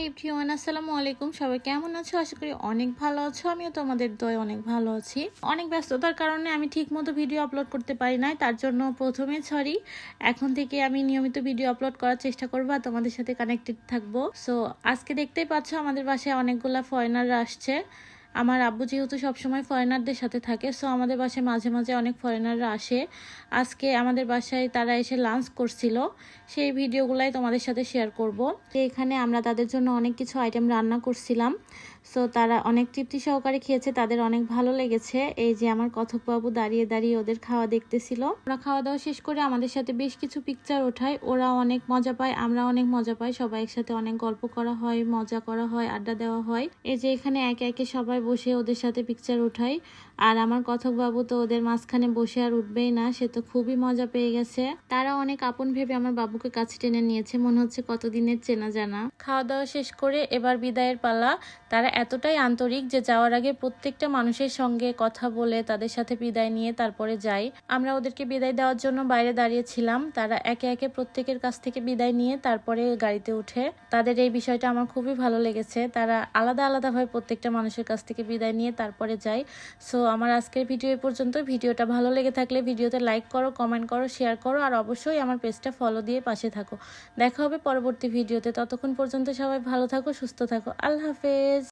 Everyone, আসসালামু আলাইকুম। সবাই কেমন আছো? আশা করি অনেক ভালো আছো। আমিও তোমাদের দয়ে অনেক ভালো আছি। অনেক ব্যস্ততার কারণে আমি ঠিকমতো ভিডিও আপলোড করতে পারি নাই, তার জন্য প্রথমে সরি। এখন থেকে আমি নিয়মিত ভিডিও আপলোড করার চেষ্টা করবো আর তোমাদের সাথে কানেক্টেড থাকবো। সো আজকে দেখতেই পাচ্ছ আমাদের বাসায় অনেকগুলা ফরেনাররা আসছে। আমার আব্বু যেহেতু সবসময় ফরেনারদের সাথে থাকে, সো আমাদের বাসায় মাঝে মাঝে অনেক ফরেনাররা আসে। আজকে আমাদের বাসায় তারা এসে লাঞ্চ করছিল, সেই ভিডিওগুলাই তোমাদের সাথে শেয়ার করব। এখানে আমরা তাদের জন্য অনেক কিছু আইটেম রান্না করছিলাম। সো তারা অনেক তৃপ্তি সহকারে খেয়েছে, তাদের অনেক ভালো লেগেছে। এই যে আমার কথক বাবু দাঁড়িয়ে দাঁড়িয়ে ওদের খাওয়া দেখতেছিল। ওরা খাওয়া দাওয়া শেষ করে আমাদের সাথে বেশ কিছু পিকচার ওঠায়। ওরা অনেক মজা পায়, আমরা অনেক মজা পাই। সবাই একসাথে অনেক গল্প করা হয়, মজা করা হয়, আড্ডা দেওয়া হয়। এই যে এখানে একে একে সবাই বসে ওদের সাথে পিকচার উঠাই। আর আমার কথক বাবু তো ওদের মাঝখানে বসে আর উঠবেই না, সে তো খুবই মজা পেয়ে গেছে। তারা অনেক আপন ভেবে আমার বাবুকে কাছে টেনে নিয়েছে, মনে হচ্ছে কতদিনের চেনা জানা। খাওয়া দাওয়া শেষ করে এবার বিদায়ের পালা। তারা এতটাই আন্তরিক যে যাওয়ার আগে প্রত্যেকটা মানুষের সঙ্গে কথা বলে তাদের সাথে বিদায় নিয়ে তারপরে যাই। আমরা ওদেরকে বিদায় দেওয়ার জন্য বাইরে দাঁড়িয়েছিলাম। তারা একে একে প্রত্যেকের কাছ থেকে বিদায় নিয়ে তারপরে গাড়িতে উঠে। তাদের এই বিষয়টা আমার খুবই ভালো লেগেছে। তারা আলাদা আলাদাভাবে প্রত্যেকটা মানুষের কাছ থেকে বিদায় নিয়ে তারপরে যায়। সো আমার আজকের ভিডিও এ পর্যন্ত। ভিডিওটা ভালো লেগে থাকলে ভিডিওতে লাইক করো, কমেন্ট করো, শেয়ার করো আর অবশ্যই আমার পেজটা ফলো দিয়ে পাশে থাকো। দেখা হবে পরবর্তী ভিডিওতে। ততক্ষণ পর্যন্ত সবাই ভালো থাকো, সুস্থ থাকো। আল্লাহ হাফেজ।